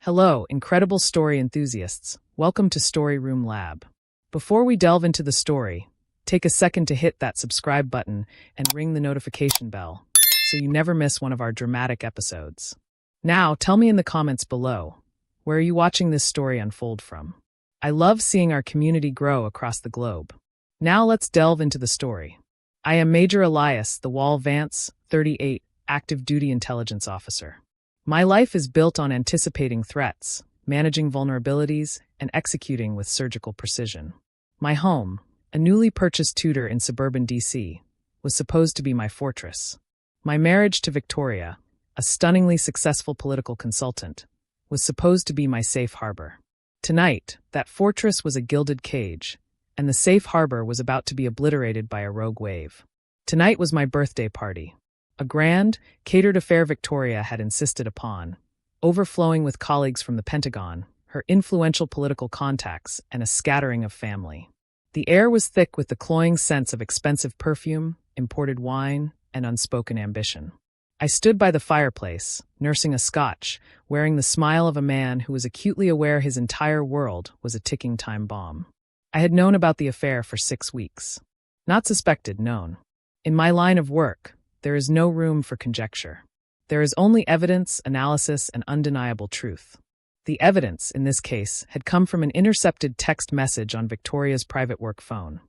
Hello, incredible story enthusiasts. Welcome to Story Room Lab. Before we delve into the story, take a second to hit that subscribe button and ring the notification bell so you never miss one of our dramatic episodes. Now, tell me in the comments below, where are you watching this story unfold from? I love seeing our community grow across the globe. Now let's delve into the story. I am Major Elias, the Vance, 38, active duty intelligence officer. My life is built on anticipating threats, managing vulnerabilities, and executing with surgical precision. My home, a newly purchased tutor in suburban DC, was supposed to be my fortress. My marriage to Victoria, a stunningly successful political consultant, was supposed to be my safe harbor. Tonight, that fortress was a gilded cage, and the safe harbor was about to be obliterated by a rogue wave. Tonight was my birthday party. A grand, catered affair Victoria had insisted upon, overflowing with colleagues from the Pentagon, her influential political contacts, and a scattering of family. The air was thick with the cloying sense of expensive perfume, imported wine, and unspoken ambition. I stood by the fireplace, nursing a scotch, wearing the smile of a man who was acutely aware his entire world was a ticking time bomb. I had known about the affair for 6 weeks. Not suspected, known. In my line of work, there is no room for conjecture. There is only evidence, analysis, and undeniable truth. The evidence, in this case, had come from an intercepted text message on Victoria's private work phone.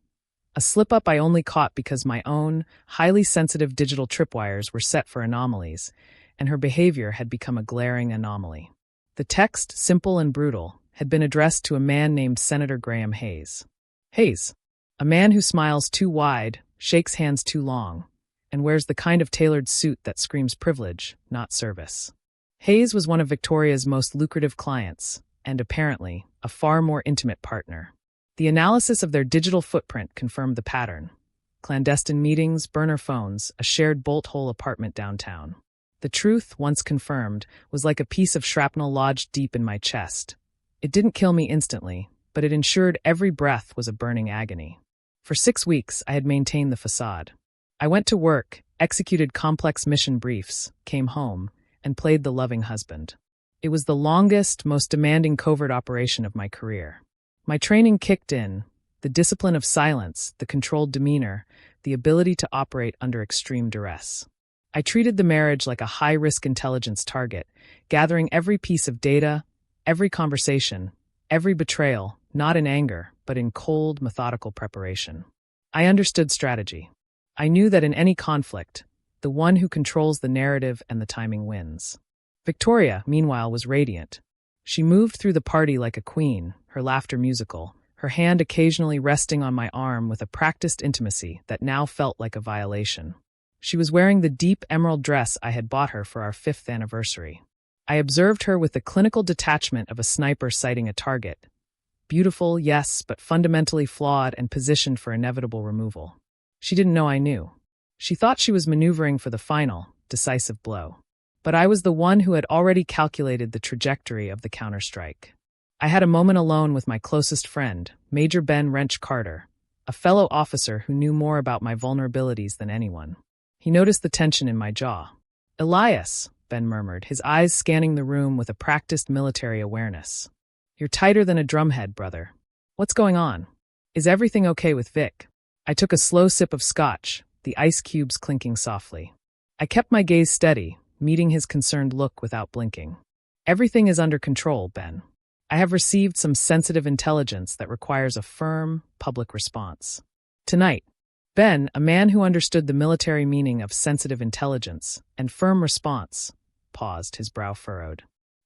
A slip-up I only caught because my own, highly sensitive digital tripwires were set for anomalies, and her behavior had become a glaring anomaly. The text, simple and brutal, had been addressed to a man named Senator Graham Hayes. Hayes, a man who smiles too wide, shakes hands too long, and wears the kind of tailored suit that screams privilege, not service. Hayes was one of Victoria's most lucrative clients, and apparently, a far more intimate partner. The analysis of their digital footprint confirmed the pattern. Clandestine meetings, burner phones, a shared bolt-hole apartment downtown. The truth, once confirmed, was like a piece of shrapnel lodged deep in my chest. It didn't kill me instantly, but it ensured every breath was a burning agony. For 6 weeks, I had maintained the facade. I went to work, executed complex mission briefs, came home, and played the loving husband. It was the longest, most demanding covert operation of my career. My training kicked in, the discipline of silence, the controlled demeanor, the ability to operate under extreme duress. I treated the marriage like a high-risk intelligence target, gathering every piece of data, every conversation, every betrayal, not in anger, but in cold, methodical preparation. I understood strategy. I knew that in any conflict, the one who controls the narrative and the timing wins. Victoria, meanwhile, was radiant. She moved through the party like a queen, her laughter musical, her hand occasionally resting on my arm with a practiced intimacy that now felt like a violation. She was wearing the deep emerald dress I had bought her for our 5th anniversary. I observed her with the clinical detachment of a sniper sighting a target. Beautiful, yes, but fundamentally flawed and positioned for inevitable removal. She didn't know I knew. She thought she was maneuvering for the final, decisive blow. But I was the one who had already calculated the trajectory of the counterstrike. I had a moment alone with my closest friend, Major Ben Wrench Carter, a fellow officer who knew more about my vulnerabilities than anyone. He noticed the tension in my jaw. "Elias," Ben murmured, his eyes scanning the room with a practiced military awareness. "You're tighter than a drumhead, brother. What's going on? Is everything okay with Vic?" I took a slow sip of scotch, the ice cubes clinking softly. I kept my gaze steady, meeting his concerned look without blinking. "Everything is under control, Ben. I have received some sensitive intelligence that requires a firm, public response. Tonight." Ben, a man who understood the military meaning of sensitive intelligence and firm response, paused, his brow furrowed.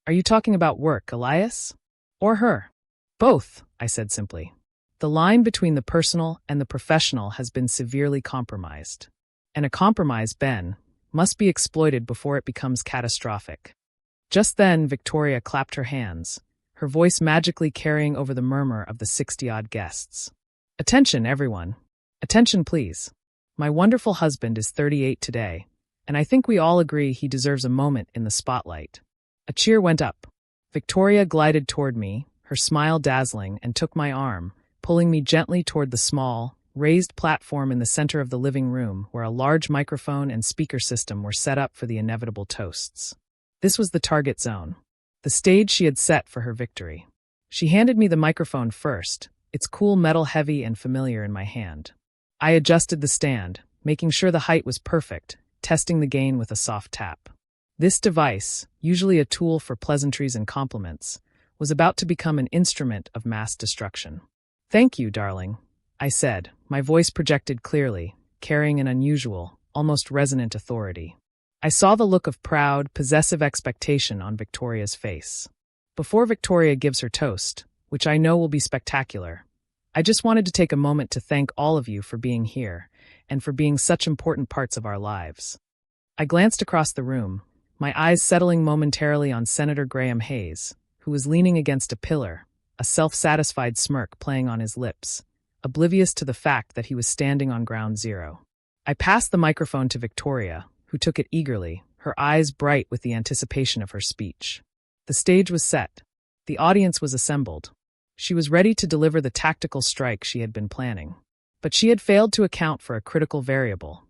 "Are you talking about work, Elias? Or her?" "Both," I said simply. The line between the personal and the professional has been severely compromised. And a compromise, Ben, must be exploited before it becomes catastrophic. Just then, Victoria clapped her hands, her voice magically carrying over the murmur of the 60-odd guests. "Attention, everyone. Attention, please. My wonderful husband is 38 today, and I think we all agree he deserves a moment in the spotlight." A cheer went up. Victoria glided toward me, her smile dazzling, and took my arm, pulling me gently toward the small, raised platform in the center of the living room where a large microphone and speaker system were set up for the inevitable toasts. This was the target zone. the stage she had set for her victory. She handed me the microphone first, its cool metal heavy and familiar in my hand. I adjusted the stand, making sure the height was perfect, testing the gain with a soft tap. This device, usually a tool for pleasantries and compliments, was about to become an instrument of mass destruction. "Thank you, darling," I said, my voice projected clearly, carrying an unusual, almost resonant authority. I saw the look of proud, possessive expectation on Victoria's face. Before Victoria gives her toast, which I know will be spectacular, I just wanted to take a moment to thank all of you for being here and for being such important parts of our lives. I glanced across the room, my eyes settling momentarily on Senator Graham Hayes, who was leaning against a pillar, a self-satisfied smirk playing on his lips, oblivious to the fact that he was standing on ground zero. I passed the microphone to Victoria, who took it eagerly, her eyes bright with the anticipation of her speech. The stage was set. The audience was assembled. She was ready to deliver the tactical strike she had been planning. But she had failed to account for a critical variable.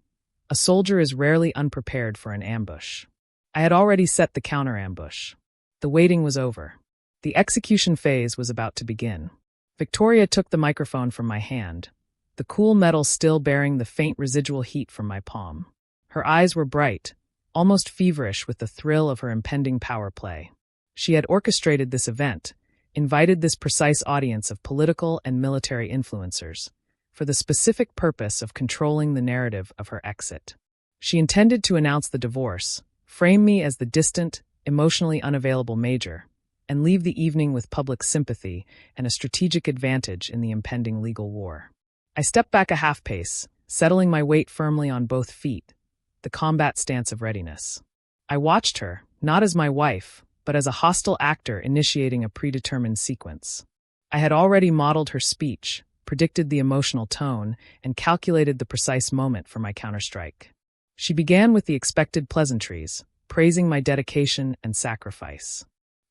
A soldier is rarely unprepared for an ambush. I had already set the counter-ambush. The waiting was over. The execution phase was about to begin. Victoria took the microphone from my hand, the cool metal still bearing the faint residual heat from my palm. Her eyes were bright, almost feverish with the thrill of her impending power play. She had orchestrated this event, invited this precise audience of political and military influencers, for the specific purpose of controlling the narrative of her exit. She intended to announce the divorce, frame me as the distant, emotionally unavailable Major, and leave the evening with public sympathy and a strategic advantage in the impending legal war. I stepped back a half pace, settling my weight firmly on both feet, the combat stance of readiness. I watched her, not as my wife, but as a hostile actor initiating a predetermined sequence. I had already modeled her speech, predicted the emotional tone, and calculated the precise moment for my counterstrike. She began with the expected pleasantries, praising my dedication and sacrifice.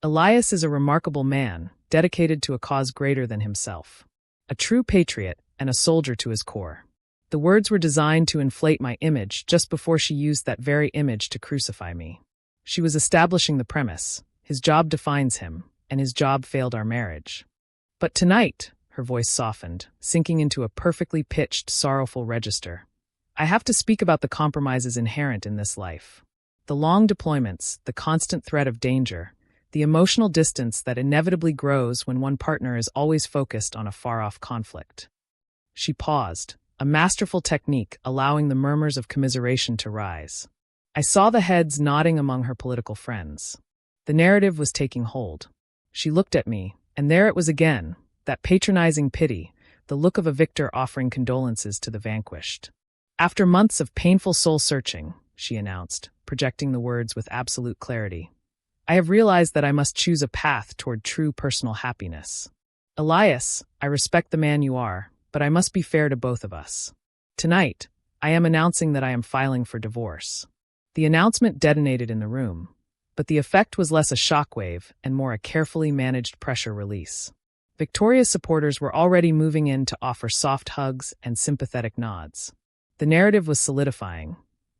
Elias is a remarkable man, dedicated to a cause greater than himself. A true patriot and a soldier to his core. The words were designed to inflate my image just before she used that very image to crucify me. She was establishing the premise. His job defines him, and his job failed our marriage. But tonight, her voice softened, sinking into a perfectly pitched, sorrowful register. I have to speak about the compromises inherent in this life. The long deployments, the constant threat of danger, the emotional distance that inevitably grows when one partner is always focused on a far-off conflict. She paused, a masterful technique allowing the murmurs of commiseration to rise. I saw the heads nodding among her political friends. The narrative was taking hold. She looked at me, and there it was again, that patronizing pity, the look of a victor offering condolences to the vanquished. "After months of painful soul-searching," she announced, projecting the words with absolute clarity, "I have realized that I must choose a path toward true personal happiness. Elias, I respect the man you are, but I must be fair to both of us. Tonight, I am announcing that I am filing for divorce." The announcement detonated in the room, but the effect was less a shockwave and more a carefully managed pressure release. Victoria's supporters were already moving in to offer soft hugs and sympathetic nods. The narrative was solidifying.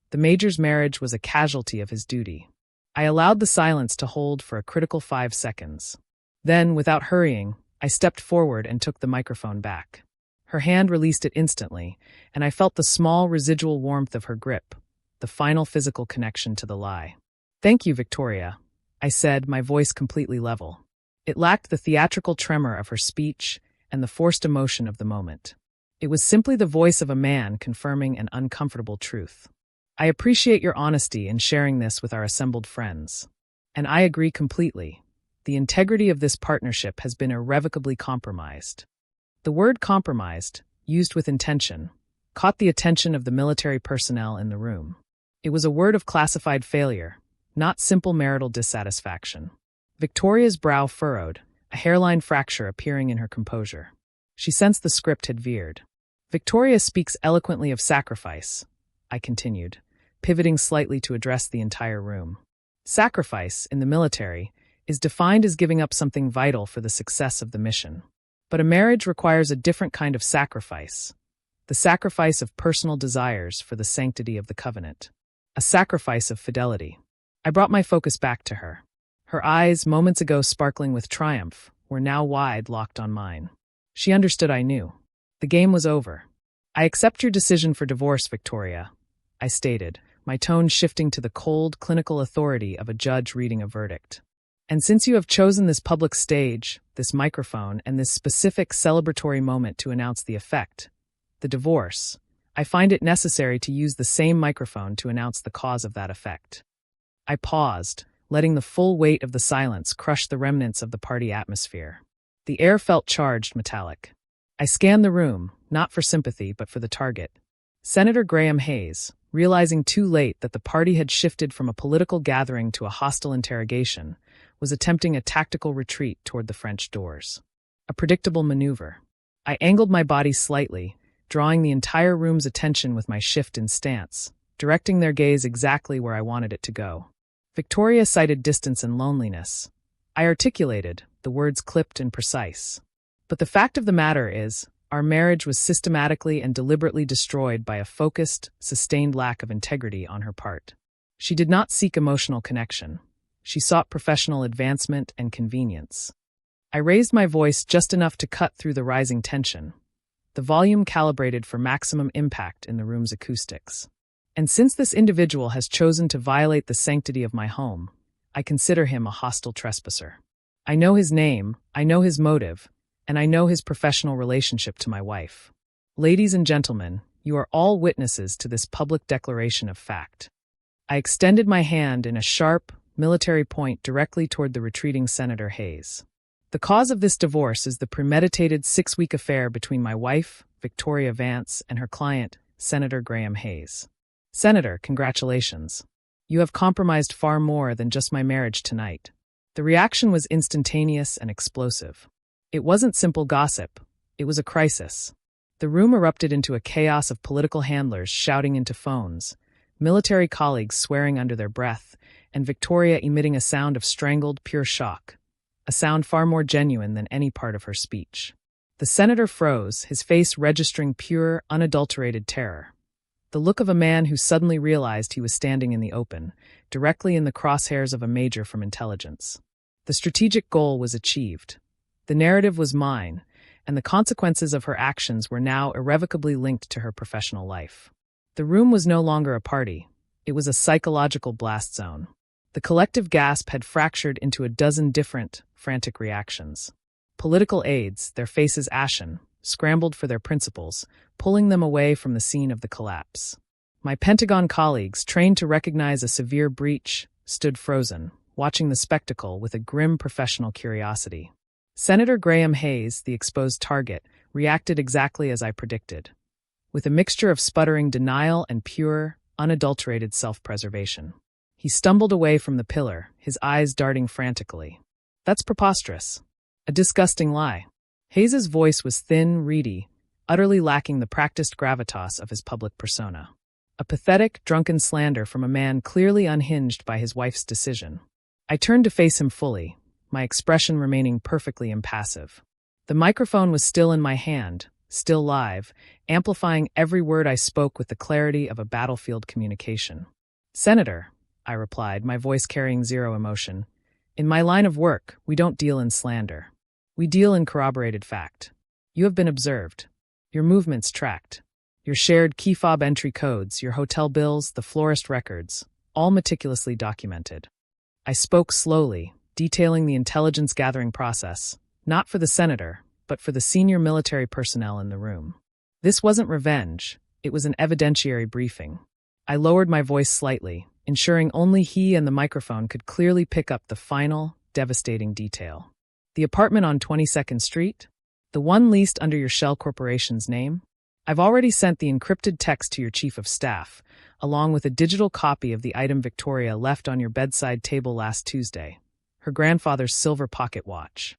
The Major's marriage was a casualty of his duty. I allowed the silence to hold for a critical 5 seconds. Then, without hurrying, I stepped forward and took the microphone back. Her hand released it instantly, and I felt the small residual warmth of her grip, the final physical connection to the lie. "Thank you, Victoria," I said, my voice completely level. It lacked the theatrical tremor of her speech and the forced emotion of the moment. It was simply the voice of a man confirming an uncomfortable truth. "I appreciate your honesty in sharing this with our assembled friends. And I agree completely. The integrity of this partnership has been irrevocably compromised." The word compromised, used with intention, caught the attention of the military personnel in the room. It was a word of classified failure, not simple marital dissatisfaction. Victoria's brow furrowed, a hairline fracture appearing in her composure. She sensed the script had veered. "Victoria speaks eloquently of sacrifice," I continued, pivoting slightly to address the entire room. "Sacrifice, in the military, is defined as giving up something vital for the success of the mission. But a marriage requires a different kind of sacrifice, the sacrifice of personal desires for the sanctity of the covenant. A sacrifice of fidelity." I brought my focus back to her. Her eyes, moments ago sparkling with triumph, were now wide, locked on mine. She understood I knew. The game was over. "I accept your decision for divorce, Victoria," I stated, my tone shifting to the cold, clinical authority of a judge reading a verdict. "And since you have chosen this public stage, this microphone, and this specific celebratory moment to announce the effect, the divorce, I find it necessary to use the same microphone to announce the cause of that effect." I paused, letting the full weight of the silence crush the remnants of the party atmosphere. The air felt charged, metallic. I scanned the room, not for sympathy but for the target. Senator Graham Hayes, realizing too late that the party had shifted from a political gathering to a hostile interrogation, was attempting a tactical retreat toward the French doors. A predictable maneuver. I angled my body slightly, drawing the entire room's attention with my shift in stance, directing their gaze exactly where I wanted it to go. Victoria cited distance and loneliness. I articulated, the words clipped and precise. But the fact of the matter is, our marriage was systematically and deliberately destroyed by a focused, sustained lack of integrity on her part. She did not seek emotional connection. She sought professional advancement and convenience. I raised my voice just enough to cut through the rising tension, the volume calibrated for maximum impact in the room's acoustics. "And since this individual has chosen to violate the sanctity of my home, I consider him a hostile trespasser. I know his name, I know his motive, and I know his professional relationship to my wife. Ladies and gentlemen, you are all witnesses to this public declaration of fact." I extended my hand in a sharp, military point directly toward the retreating Senator Hayes. "The cause of this divorce is the premeditated 6-week affair between my wife, Victoria Vance, and her client, Senator Graham Hayes. Senator, congratulations. You have compromised far more than just my marriage tonight." The reaction was instantaneous and explosive. It wasn't simple gossip. It was a crisis. The room erupted into a chaos of political handlers shouting into phones, military colleagues swearing under their breath, and Victoria emitting a sound of strangled, pure shock, a sound far more genuine than any part of her speech. The senator froze, his face registering pure, unadulterated terror. The look of a man who suddenly realized he was standing in the open, directly in the crosshairs of a major from intelligence. The strategic goal was achieved. The narrative was mine, and the consequences of her actions were now irrevocably linked to her professional life. The room was no longer a party. It was a psychological blast zone. The collective gasp had fractured into a dozen different, frantic reactions. Political aides, their faces ashen, scrambled for their principles, pulling them away from the scene of the collapse. My Pentagon colleagues, trained to recognize a severe breach, stood frozen, watching the spectacle with a grim professional curiosity. Senator Graham Hayes, the exposed target, reacted exactly as I predicted, with a mixture of sputtering denial and pure, unadulterated self-preservation. He stumbled away from the pillar, his eyes darting frantically. "That's preposterous. A disgusting lie." Hayes's voice was thin, reedy, utterly lacking the practiced gravitas of his public persona. A pathetic, drunken slander from a man clearly unhinged by his wife's decision. I turned to face him fully, my expression remaining perfectly impassive. The microphone was still in my hand, still live, amplifying every word I spoke with the clarity of a battlefield communication. "Senator," I replied, my voice carrying zero emotion, "in my line of work, we don't deal in slander. We deal in corroborated fact. You have been observed. Your movements tracked. Your shared key fob entry codes, your hotel bills, the florist records, all meticulously documented." I spoke slowly, detailing the intelligence gathering process, not for the senator, but for the senior military personnel in the room. This wasn't revenge, it was an evidentiary briefing. I lowered my voice slightly, ensuring only he and the microphone could clearly pick up the final, devastating detail. "The apartment on 22nd Street? The one leased under your shell corporation's name? I've already sent the encrypted text to your chief of staff, along with a digital copy of the item Victoria left on your bedside table last Tuesday, her grandfather's silver pocket watch."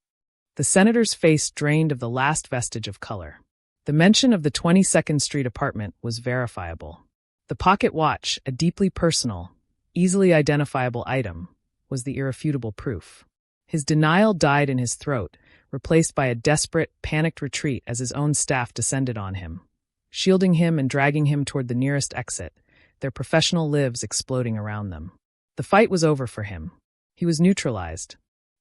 The senator's face drained of the last vestige of color. The mention of the 22nd Street apartment was verifiable. The pocket watch, a deeply personal, easily identifiable item, was the irrefutable proof. His denial died in his throat, replaced by a desperate, panicked retreat as his own staff descended on him, shielding him and dragging him toward the nearest exit, their professional lives exploding around them. The fight was over for him. He was neutralized.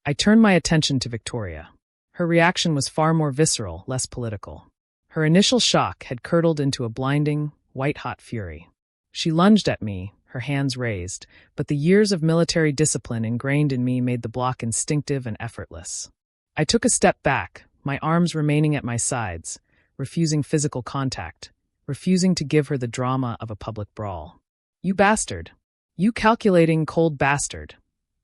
I turned my attention to Victoria. Her reaction was far more visceral, less political. Her initial shock had curdled into a blinding, white-hot fury. She lunged at me, her hands raised, but the years of military discipline ingrained in me made the block instinctive and effortless. I took a step back, my arms remaining at my sides, refusing physical contact, refusing to give her the drama of a public brawl. "You bastard! You calculating, cold bastard!"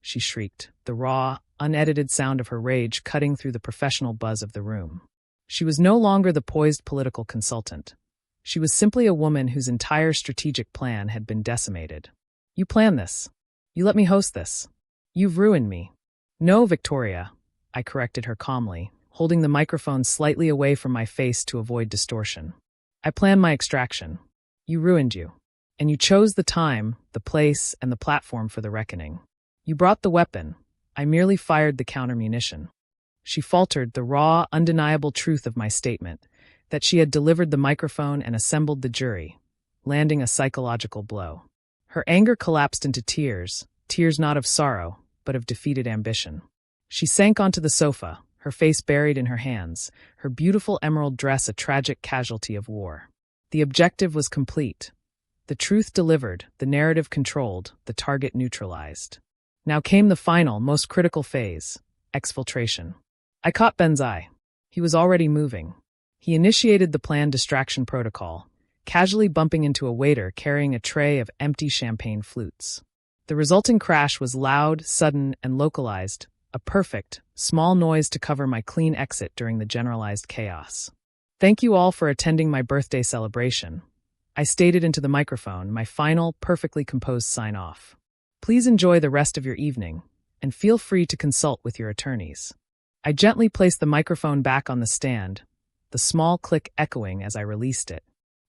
she shrieked, the raw, unedited sound of her rage cutting through the professional buzz of the room. She was no longer the poised political consultant. She was simply a woman whose entire strategic plan had been decimated. "You planned this. You let me host this. You've ruined me." "No, Victoria," I corrected her calmly, holding the microphone slightly away from my face to avoid distortion. "I planned my extraction. You ruined you. And you chose the time, the place, and the platform for the reckoning. You brought the weapon. I merely fired the counter-munition." She faltered the raw, undeniable truth of my statement, that she had delivered the microphone and assembled the jury, landing a psychological blow. Her anger collapsed into tears, tears not of sorrow, but of defeated ambition. She sank onto the sofa, her face buried in her hands, her beautiful emerald dress a tragic casualty of war. The objective was complete. The truth delivered, the narrative controlled, the target neutralized. Now came the final, most critical phase, exfiltration. I caught Ben's eye. He was already moving. He initiated the planned distraction protocol, casually bumping into a waiter carrying a tray of empty champagne flutes. The resulting crash was loud, sudden, and localized, a perfect, small noise to cover my clean exit during the generalized chaos. "Thank you all for attending my birthday celebration," I stated into the microphone, my final, perfectly composed sign-off. "Please enjoy the rest of your evening, and feel free to consult with your attorneys." I gently placed the microphone back on the stand, the small click echoing as I released it.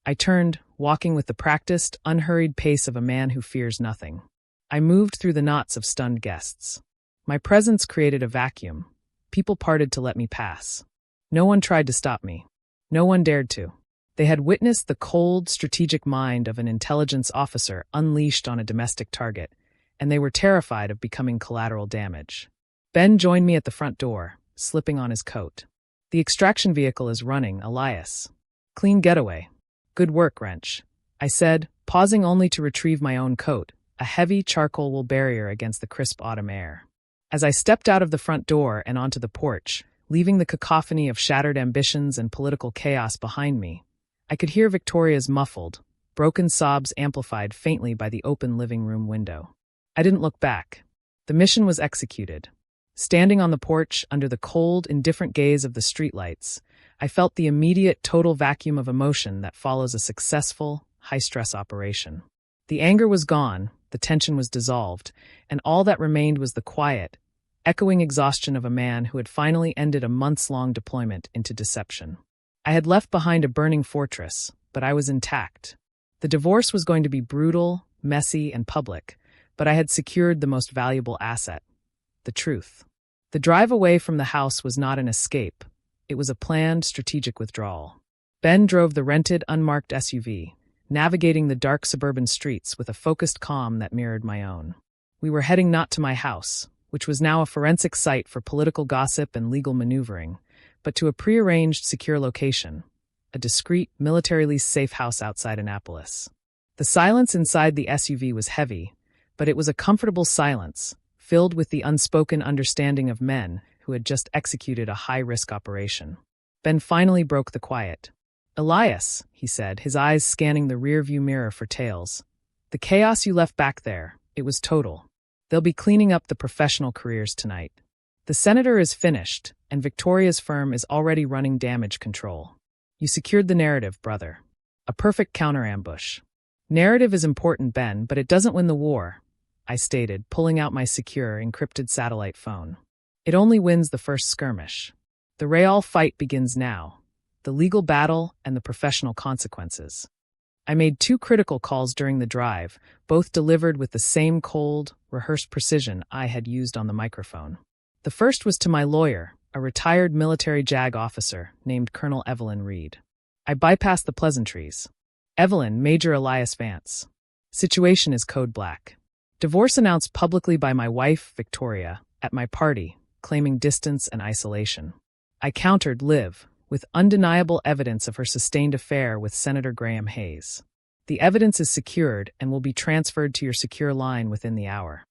I turned, walking with the practiced, unhurried pace of a man who fears nothing. I moved through the knots of stunned guests. My presence created a vacuum. People parted to let me pass. No one tried to stop me. No one dared to. They had witnessed the cold, strategic mind of an intelligence officer unleashed on a domestic target, and they were terrified of becoming collateral damage. Ben joined me at the front door, slipping on his coat. "The extraction vehicle is running, Elias. Clean getaway." "Good work, Wrench," I said, pausing only to retrieve my own coat, a heavy charcoal wool barrier against the crisp autumn air. As I stepped out of the front door and onto the porch, leaving the cacophony of shattered ambitions and political chaos behind me, I could hear Victoria's muffled, broken sobs amplified faintly by the open living room window. I didn't look back. The mission was executed. Standing on the porch under the cold, indifferent gaze of the streetlights, I felt the immediate, total vacuum of emotion that follows a successful, high-stress operation. The anger was gone, the tension was dissolved, and all that remained was the quiet, echoing exhaustion of a man who had finally ended a months-long deployment into deception. I had left behind a burning fortress, but I was intact. The divorce was going to be brutal, messy, and public, but I had secured the most valuable asset: the truth. The drive away from the house was not an escape. It was a planned, strategic withdrawal. Ben drove the rented, unmarked SUV, navigating the dark suburban streets with a focused calm that mirrored my own. We were heading not to my house, which was now a forensic site for political gossip and legal maneuvering, but to a prearranged, secure location, a discreet, militarily safe house outside Annapolis. The silence inside the SUV was heavy, but it was a comfortable silence, filled with the unspoken understanding of men who had just executed a high-risk operation. Ben finally broke the quiet. "Elias," he said, his eyes scanning the rear-view mirror for tails. "The chaos you left back there, it was total. They'll be cleaning up the professional careers tonight. The senator is finished, and Victoria's firm is already running damage control. You secured the narrative, brother. A perfect counter-ambush." "Narrative is important, Ben, but it doesn't win the war," I stated, pulling out my secure, encrypted satellite phone. "It only wins the first skirmish. The real fight begins now. The legal battle and the professional consequences." I made 2 critical calls during the drive, both delivered with the same cold, rehearsed precision I had used on the microphone. The first was to my lawyer, a retired military JAG officer named Colonel Evelyn Reed. I bypassed the pleasantries. "Evelyn, Major Elias Vance. Situation is code black. Divorce announced publicly by my wife, Victoria, at my party, claiming distance and isolation. I countered Liv, with undeniable evidence of her sustained affair with Senator Graham Hayes. The evidence is secured and will be transferred to your secure line within the hour.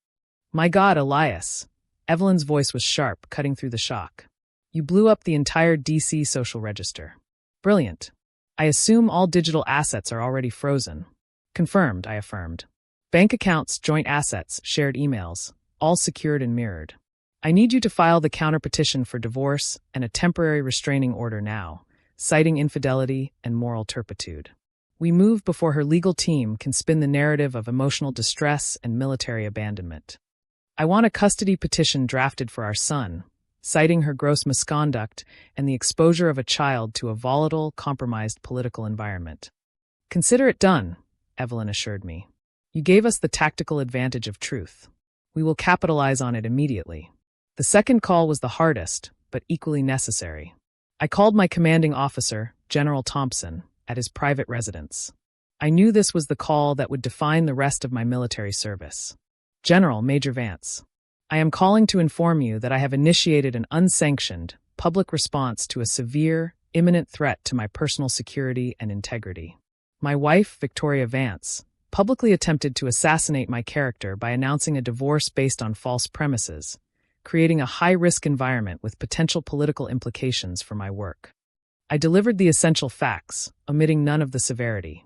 My God, Elias. Evelyn's voice was sharp, cutting through the shock. You blew up the entire DC social register. Brilliant. I assume all digital assets are already frozen. Confirmed, I affirmed. Bank accounts, joint assets, shared emails, all secured and mirrored. I need you to file the counterpetition for divorce and a temporary restraining order now, citing infidelity and moral turpitude. We move before her legal team can spin the narrative of emotional distress and military abandonment. I want a custody petition drafted for our son, citing her gross misconduct and the exposure of a child to a volatile, compromised political environment. Consider it done, Evelyn assured me. You gave us the tactical advantage of truth. We will capitalize on it immediately. The second call was the hardest, but equally necessary. I called my commanding officer, General Thompson, at his private residence. I knew this was the call that would define the rest of my military service. General Major Vance, I am calling to inform you that I have initiated an unsanctioned, public response to a severe, imminent threat to my personal security and integrity. My wife, Victoria Vance, publicly attempted to assassinate my character by announcing a divorce based on false premises, creating a high-risk environment with potential political implications for my work. I delivered the essential facts, omitting none of the severity.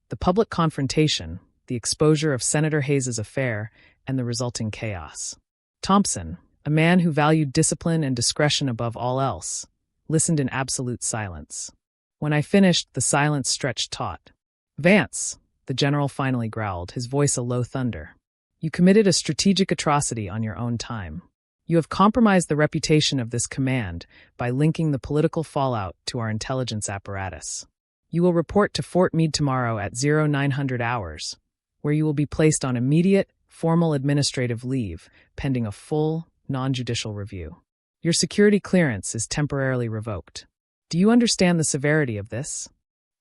The public confrontation, the exposure of Senator Hayes' affair, and the resulting chaos. Thompson, a man who valued discipline and discretion above all else, listened in absolute silence. When I finished, the silence stretched taut. Vance, the general finally growled, his voice a low thunder. You committed a strategic atrocity on your own time. You have compromised the reputation of this command by linking the political fallout to our intelligence apparatus. You will report to Fort Meade tomorrow at 0900 hours, where you will be placed on immediate, formal administrative leave, pending a full, non-judicial review. Your security clearance is temporarily revoked. Do you understand the severity of this?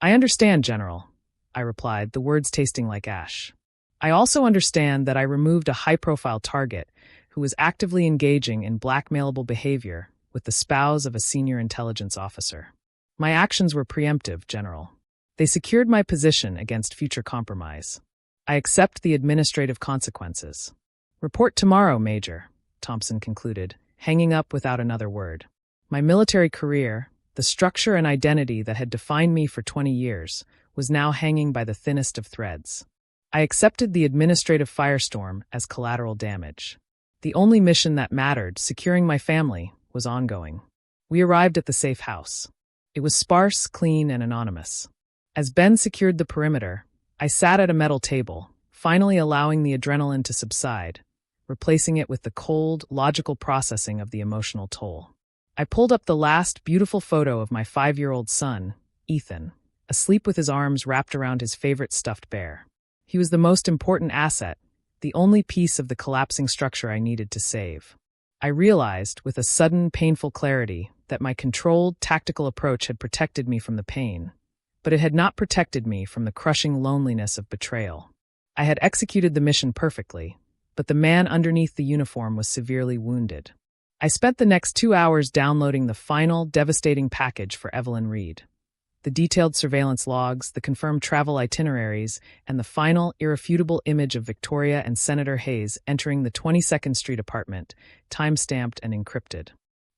I understand, General, I replied, the words tasting like ash. I also understand that I removed a high-profile target who was actively engaging in blackmailable behavior with the spouse of a senior intelligence officer. My actions were preemptive, General. They secured my position against future compromise. I accept the administrative consequences. Report tomorrow, Major, Thompson concluded, hanging up without another word. My military career, the structure and identity that had defined me for 20 years, was now hanging by the thinnest of threads. I accepted the administrative firestorm as collateral damage. The only mission that mattered, securing my family, was ongoing. We arrived at the safe house. It was sparse, clean, and anonymous. As Ben secured the perimeter, I sat at a metal table, finally allowing the adrenaline to subside, replacing it with the cold, logical processing of the emotional toll. I pulled up the last beautiful photo of my 5-year-old son, Ethan, asleep with his arms wrapped around his favorite stuffed bear. He was the most important asset, the only piece of the collapsing structure I needed to save. I realized, with a sudden, painful clarity, that my controlled, tactical approach had protected me from the pain, but it had not protected me from the crushing loneliness of betrayal. I had executed the mission perfectly, but the man underneath the uniform was severely wounded. I spent the next 2 hours downloading the final, devastating package for Evelyn Reed. The detailed surveillance logs, the confirmed travel itineraries, and the final, irrefutable image of Victoria and Senator Hayes entering the 22nd Street apartment, time-stamped and encrypted.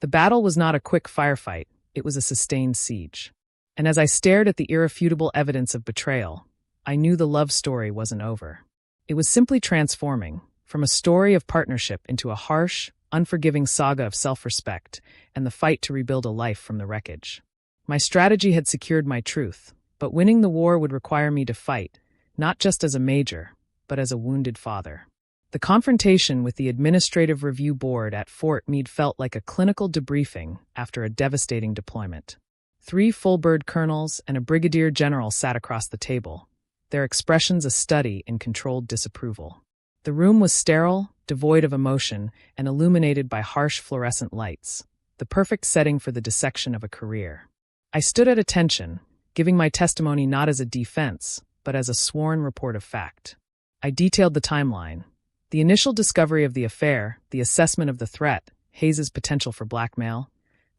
The battle was not a quick firefight, it was a sustained siege. And as I stared at the irrefutable evidence of betrayal, I knew the love story wasn't over. It was simply transforming, from a story of partnership into a harsh, unforgiving saga of self-respect and the fight to rebuild a life from the wreckage. My strategy had secured my truth, but winning the war would require me to fight, not just as a major, but as a wounded father. The confrontation with the Administrative Review Board at Fort Meade felt like a clinical debriefing after a devastating deployment. 3 full-bird colonels and a brigadier general sat across the table, their expressions a study in controlled disapproval. The room was sterile, devoid of emotion, and illuminated by harsh fluorescent lights, the perfect setting for the dissection of a career. I stood at attention, giving my testimony not as a defense, but as a sworn report of fact. I detailed the timeline, The initial discovery of the affair, the assessment of the threat, Hayes's potential for blackmail,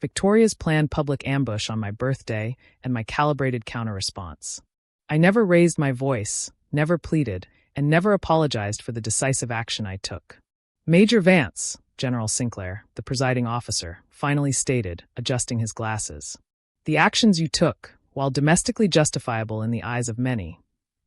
Victoria's planned public ambush on my birthday, and my calibrated counter-response. I never raised my voice, never pleaded, and never apologized for the decisive action I took. Major Vance, General Sinclair, the presiding officer, finally stated, adjusting his glasses. The actions you took, while domestically justifiable in the eyes of many,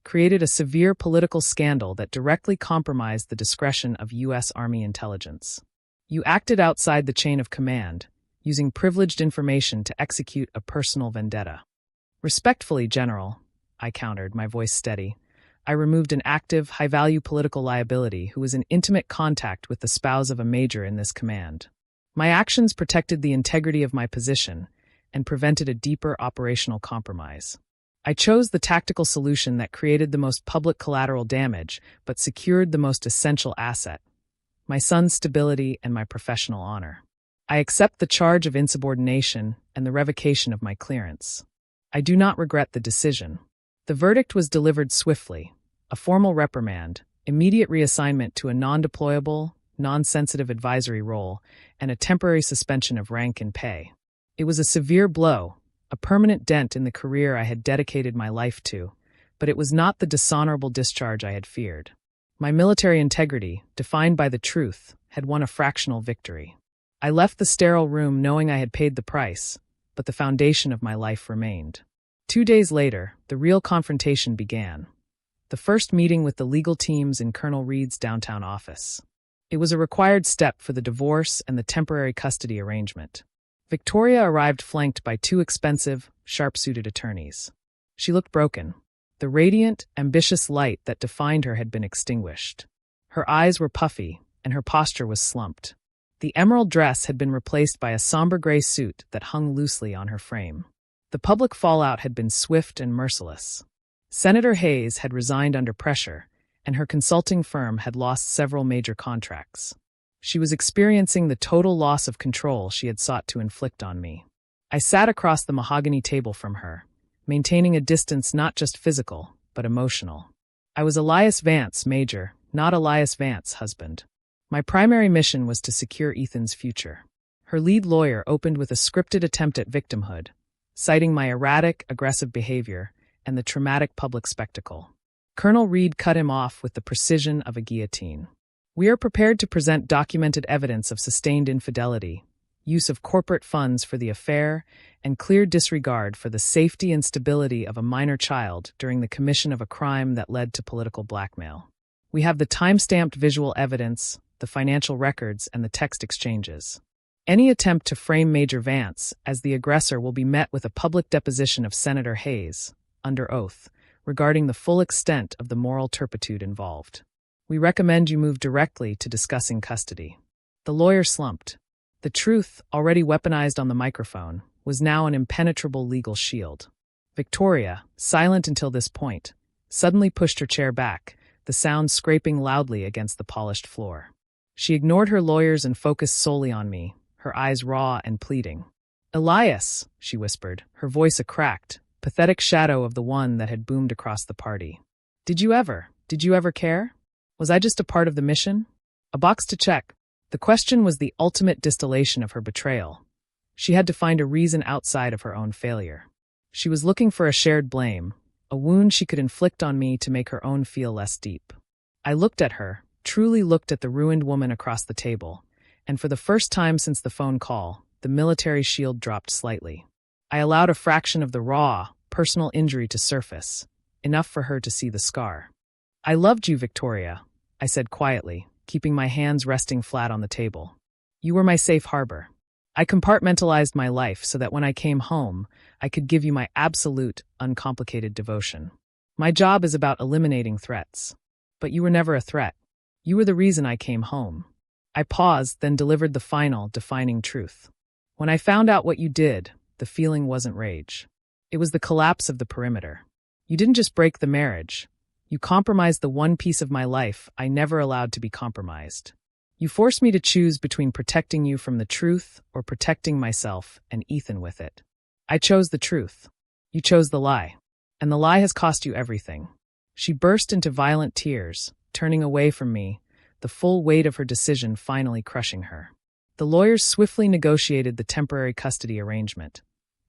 created a severe political scandal that directly compromised the discretion of U.S. Army intelligence. You acted outside the chain of command, using privileged information to execute a personal vendetta. Respectfully, General, I countered, my voice steady, I removed an active, high-value political liability who was in intimate contact with the spouse of a major in this command. My actions protected the integrity of my position and prevented a deeper operational compromise. I chose the tactical solution that created the most public collateral damage but secured the most essential asset, my son's stability and my professional honor. I accept the charge of insubordination and the revocation of my clearance. I do not regret the decision. The verdict was delivered swiftly, a formal reprimand, immediate reassignment to a non-deployable, non-sensitive advisory role, and a temporary suspension of rank and pay. It was a severe blow, a permanent dent in the career I had dedicated my life to, but it was not the dishonorable discharge I had feared. My military integrity, defined by the truth, had won a fractional victory. I left the sterile room knowing I had paid the price, but the foundation of my life remained. 2 days later, the real confrontation began. The first meeting with the legal teams in Colonel Reed's downtown office. It was a required step for the divorce and the temporary custody arrangement. Victoria arrived flanked by 2 expensive, sharp-suited attorneys. She looked broken. The radiant, ambitious light that defined her had been extinguished. Her eyes were puffy, and her posture was slumped. The emerald dress had been replaced by a somber gray suit that hung loosely on her frame. The public fallout had been swift and merciless. Senator Hayes had resigned under pressure, and her consulting firm had lost several major contracts. She was experiencing the total loss of control she had sought to inflict on me. I sat across the mahogany table from her, maintaining a distance not just physical, but emotional. I was Elias Vance, Major, not Elias Vance, husband. My primary mission was to secure Ethan's future. Her lead lawyer opened with a scripted attempt at victimhood, citing my erratic, aggressive behavior and the traumatic public spectacle. Colonel Reed cut him off with the precision of a guillotine. We are prepared to present documented evidence of sustained infidelity, use of corporate funds for the affair, and clear disregard for the safety and stability of a minor child during the commission of a crime that led to political blackmail. We have the time-stamped visual evidence, the financial records, and the text exchanges. Any attempt to frame Major Vance as the aggressor will be met with a public deposition of Senator Hayes, under oath, regarding the full extent of the moral turpitude involved. We recommend you move directly to discussing custody. The lawyer slumped. The truth, already weaponized on the microphone, was now an impenetrable legal shield. Victoria, silent until this point, suddenly pushed her chair back, the sound scraping loudly against the polished floor. She ignored her lawyers and focused solely on me, her eyes raw and pleading. "Elias," she whispered, her voice a cracked, pathetic shadow of the one that had boomed across the party. Did you ever care? Was I just a part of the mission? A box to check." The question was the ultimate distillation of her betrayal. She had to find a reason outside of her own failure. She was looking for a shared blame, a wound she could inflict on me to make her own feel less deep. I looked at her, truly looked at the ruined woman across the table, and for the first time since the phone call, the military shield dropped slightly. I allowed a fraction of the raw, personal injury to surface, enough for her to see the scar. "I loved you, Victoria," I said quietly, keeping my hands resting flat on the table. "You were my safe harbor. I compartmentalized my life so that when I came home, I could give you my absolute, uncomplicated devotion. My job is about eliminating threats. But you were never a threat. You were the reason I came home." I paused, then delivered the final, defining truth. "When I found out what you did, the feeling wasn't rage. It was the collapse of the perimeter. You didn't just break the marriage. You compromised the one piece of my life I never allowed to be compromised. You forced me to choose between protecting you from the truth or protecting myself and Ethan with it. I chose the truth. You chose the lie. And the lie has cost you everything." She burst into violent tears, turning away from me, the full weight of her decision finally crushing her. The lawyers swiftly negotiated the temporary custody arrangement.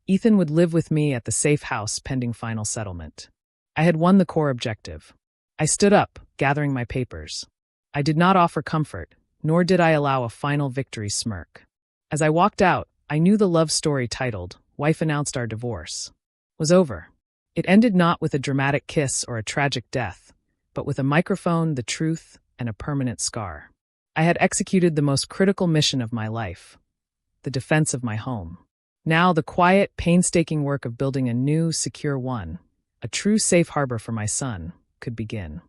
Ethan would live with me at the safe house pending final settlement. I had won the core objective. I stood up, gathering my papers. I did not offer comfort, nor did I allow a final victory smirk. As I walked out, I knew the love story titled, "Wife Announced Our Divorce," was over. It ended not with a dramatic kiss or a tragic death, but with a microphone, the truth, and a permanent scar. I had executed the most critical mission of my life, the defense of my home. Now the quiet, painstaking work of building a new, secure one, a true safe harbor for my son, could begin.